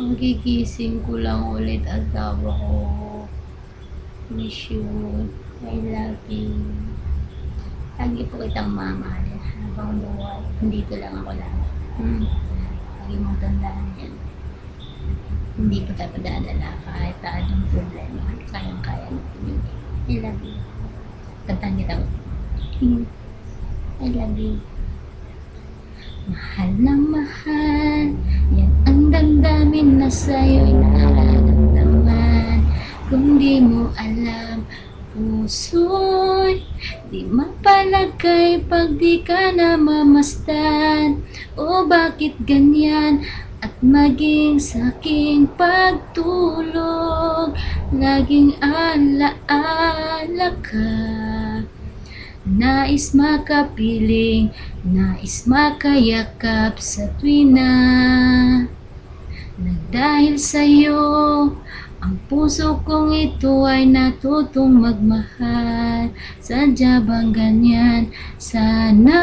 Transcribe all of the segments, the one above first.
Magigising ko lang ulit asawa ko. Miss you. I love you. Lagi po kitang mamahal habang buhay. Nandito lang ako lang. Lagi mong tandaan yan. Hindi pa tayo padadala kahit anong problema. Kayang-kaya natin yun. I love you. Kantahan kita ko. I love you. Mahal ng mahal, yan ang damdamin na sa'yo'y nararamdaman. Kung di mo alam, puso'y di mapalagay pag di ka namamasdan. O bakit ganyan? At maging sa'king pagtulog, laging alaala ka. Nais makapiling, nais makayakap sa tuwina. Dahil sa'yo, ang puso kong ito ay natutong magmahal. Sadya bang ganyan? Sana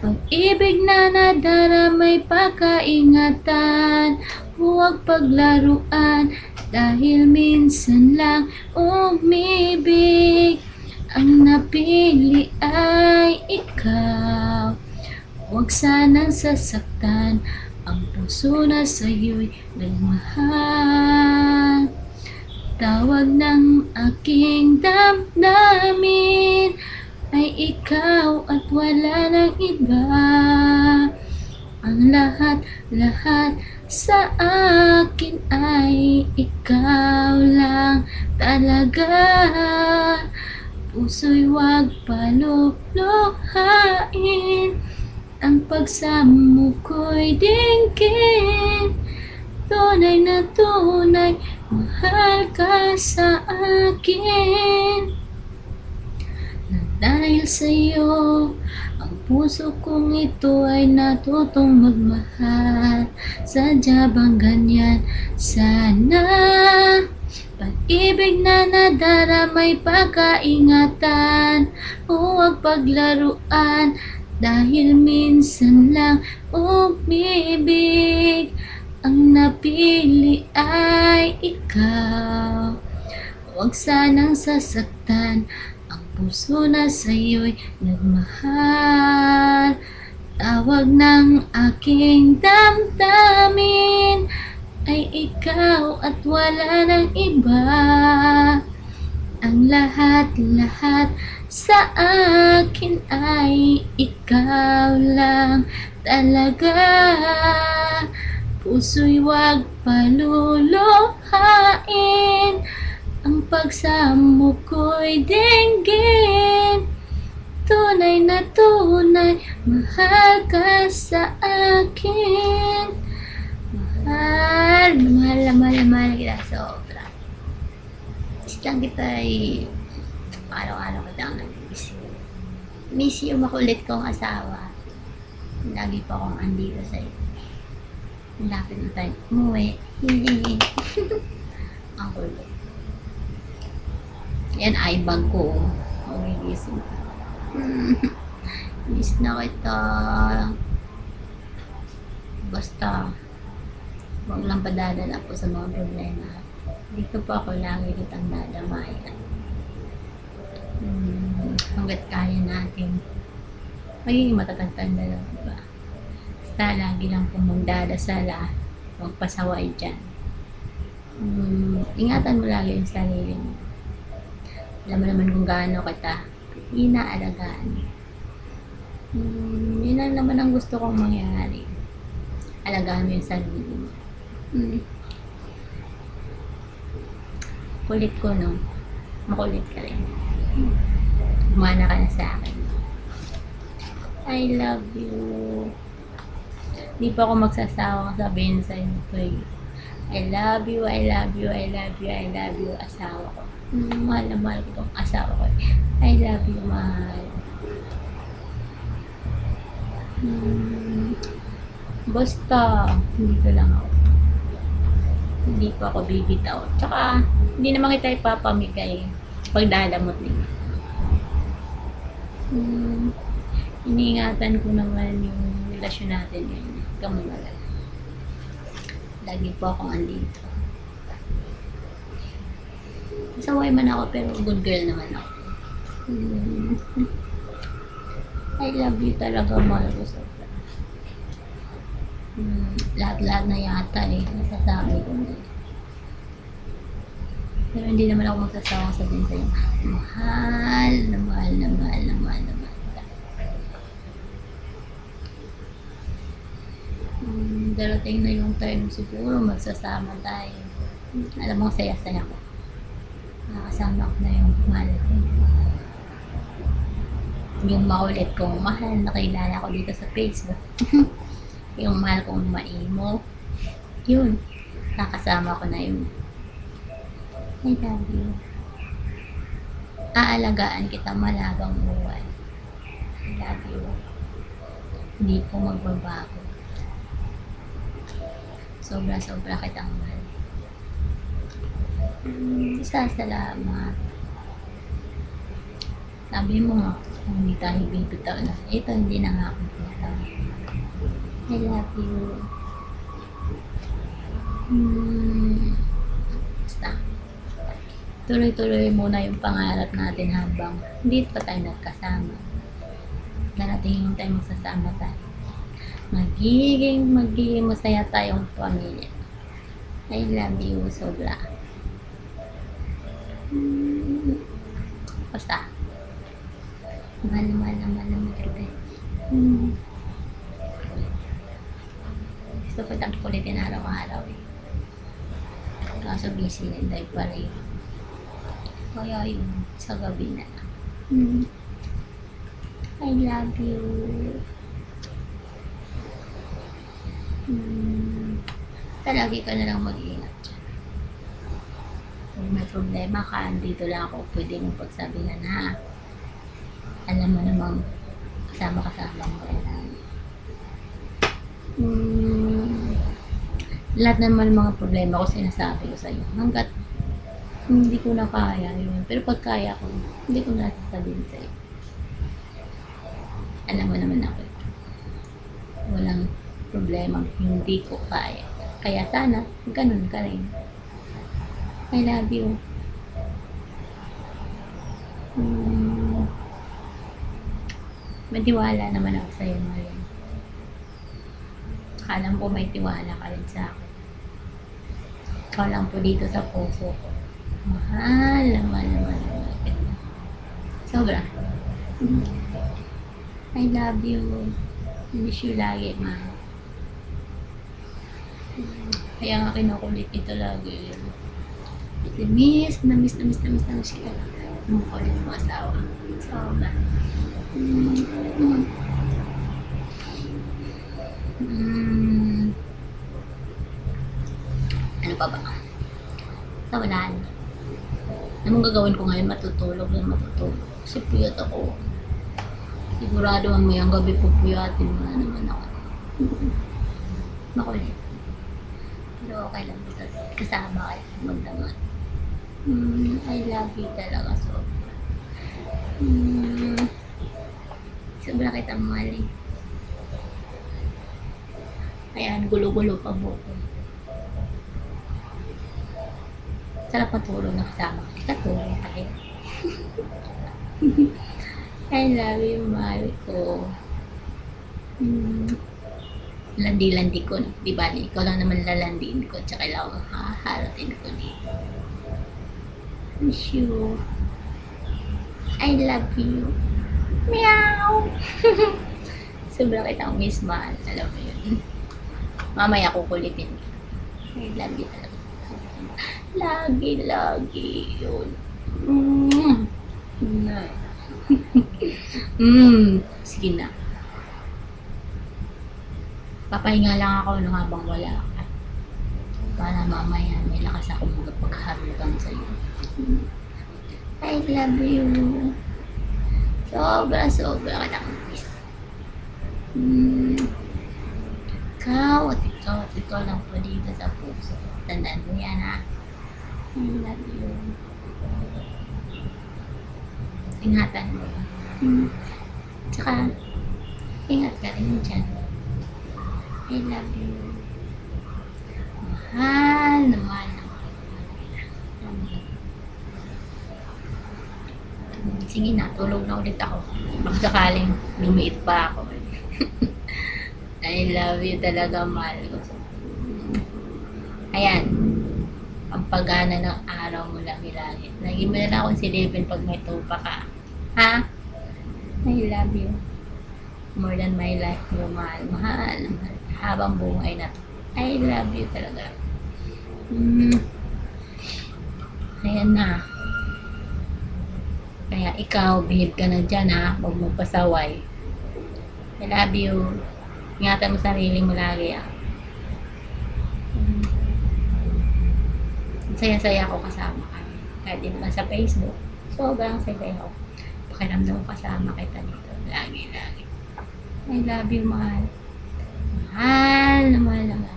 pag-ibig na nadaramay pakaingatan. Huwag paglaruan dahil minsan lang umibig. Ang napili ay ikaw. Huwag sanang sasaktan ang puso na sa'yo'y nagmahal. Tawag ng aking damdamin ay ikaw at wala nang iba. Ang lahat sa akin ay ikaw lang talaga. Puso'y huwag paluluhain, ang pagsamo ko'y dinggin. Tunay na tunay, mahal ka sa akin. Na dahil sa'yo, ang puso kong ito ay natutong magmahal. Sadya bang ganyan? Sana pag-ibig na nadaramay pagkaingatan. Huwag paglaruan dahil minsan lang umibig. Ang napili ay ikaw. Huwag sanang sasaktan ang puso na sa'yo'y nagmahal. Tawag ng aking damdamin ay ikaw at wala nang iba. Ang lahat sa akin ay ikaw lang talaga. Puso'y huwag paluluhain, ang pagsamo ko'y dinggin. Tunay na tunay, mahal ka sa akin. Mahal kita sobra. Lang kita ay araw-araw ko lang nag-miss you. Miss you, makulit kong asawa. Lagi pa akong andito sa'yo. Lapit na tayo umuwi. Ang kulit. Yan ay bag ko. Magigising ka. Miss na kita. Basta huwag lang padadala po sa mga problema. Dito po ako lagi kitang dadamayan. Hanggat kaya natin magiging matatagtag na lang, diba? Basta lagi lang pong magdadasal, magpasaway dyan. Ingatan mo lagi yung sarili mo. Alam mo naman kung gaano kita inaalagaan. Yun lang naman ang gusto kong mangyari. Alagaan mo yung sarili mo. Kulit ko, no? Makulit ka rin. Humana ka na sa akin. I love you. Di pa ako magsasawang sabihin sa inyo. I love you, I love you, I love you, I love you, asawa ko. Mahal na mahal ko itong asawa ko. I love you, mahal. Basta, dito lang ako. Hindi pa ako bibitaw. Tsaka, hindi naman kita ipapamigay pag dalamot ninyo. Iniingatan ko naman yung relasyon natin yun. Kamunala. Lagi po akong andito. Saway man ako pero good girl naman ako. I love you talaga, mahal ko sobra. Lahat-lahat na yata nasasabi ko na. Pero hindi naman ako magsasawang sabihin sa'yo, mahal na mahal na mahal na mahal na mahal. Darating na yung time siguro magsasama tayo. Alam mo, saya-saya ko. Nakasama ko na yung mahal ko. Yung maulit kong mahal na kilala ko dito sa Facebook. Yung mahal kong maimo. Yun. Nakasama ko na yun. I love you. Aalagaan kita malabang buhay. I love you. Hindi ko magbabago. Sobra-sobra kitang mahal. Salamat. Sabi mo nga, kung hindi tayo bibitaw na. Ito, hindi na nga ako bibitaw. I love you. Basta. Tuloy-tuloy muna yung pangarap natin habang hindi pa tayo nagkasama. Darating yung time magsasama tayo. Magiging masaya tayong pamilya. I love you sobra. Basta. Mahal kita. Gusto ko itang kulitin araw-araw eh. Kaso busy na dahil pa rin. Kaya yun, sa gabi na lang. I love you. Lagi ka na lang mag-iingat dyan. Kung may problema ka, dito lang ako pwede mong pagsabihan ha. Alam mo namang kasama-kasama mo rin. Lahat naman mga problema ko sinasabi ko sa'yo. Hanggat hindi ko na kaya yun. Pero pag kaya ko, hindi ko na sasabihin sa'yo. Alam mo naman ako. Walang problema hindi ko kaya. Kaya sana, ganun ka rin. I love you. May tiwala naman ako sa'yo, Marian. Alam ko may tiwala ka rin sa akin. Ikaw lang po dito sa puso ko. Mahal naman. Sobra. I love you. Miss you lagi, ma. Kaya nga kinukulit ito lagi. Miss kita. Kinukulit mo asawa. Sobra. Ano pa ba? Sa wala na. Anong gagawin ko ngayon? Matutulog. Kasi puyat ako. Sigurado mamayang gabi po puyatin mo na naman ako. Makulit. Pero okay lang. Kasama kayo. Magdaman. I love you talaga. Sobra kitang mali. Ayan, gulo-gulo pa buko. Sarap matulog na kasama. Katulog tayo. I love you, mahal ko. Landi-landi ko. Di ba? Ikaw lang naman lalandiin ko. Tsaka lang haharatin ko dito. Miss you. I love you. Meow! Sobrang kitang miss, mahal. Alam mo yun. Mamaya kukulitin. I love you talaga. Lagi yun. Sige na. Papahinga lang ako nung habang wala ka. Para mamaya may lakas ako magpagharutan sa'yo. I love you. Sobra kitang miss. Ikaw lang po dito sa puso. Tandaan mo yan ha. I love you. Ingatan mo. Tsaka, ingat ka rin dyan. I love you. Mahal na mahal na mahal. Sige na, tulog na ulit ako. Baka sakaling lumiit pa ako. I love you talaga, mahal ko. Ayan, ang pagana ng araw mo lagi-lagi. Lagi mo na lang akong silipin pag may tupa ka. Ha? I love you. More than my life, yung mahal. Mahal, mahal. Habang buhay na to. I love you talaga. Ayan na. Kaya ikaw, behave ka na dyan ha. Huwag mo pasaway. I love you. Ingatan mo sarili mo lagi ha. Saya-saya ako kasama ka. Kahit din naman sa Facebook. Sobrang saya ako. Pakiramdam ko kasama kita dito. Lagi-lagi. I love you, mahal. Mahal na mahal naman.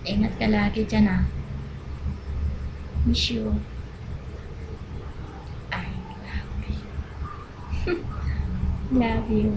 Ingat ka lagi dyan ha. Miss you. I love you. Love you.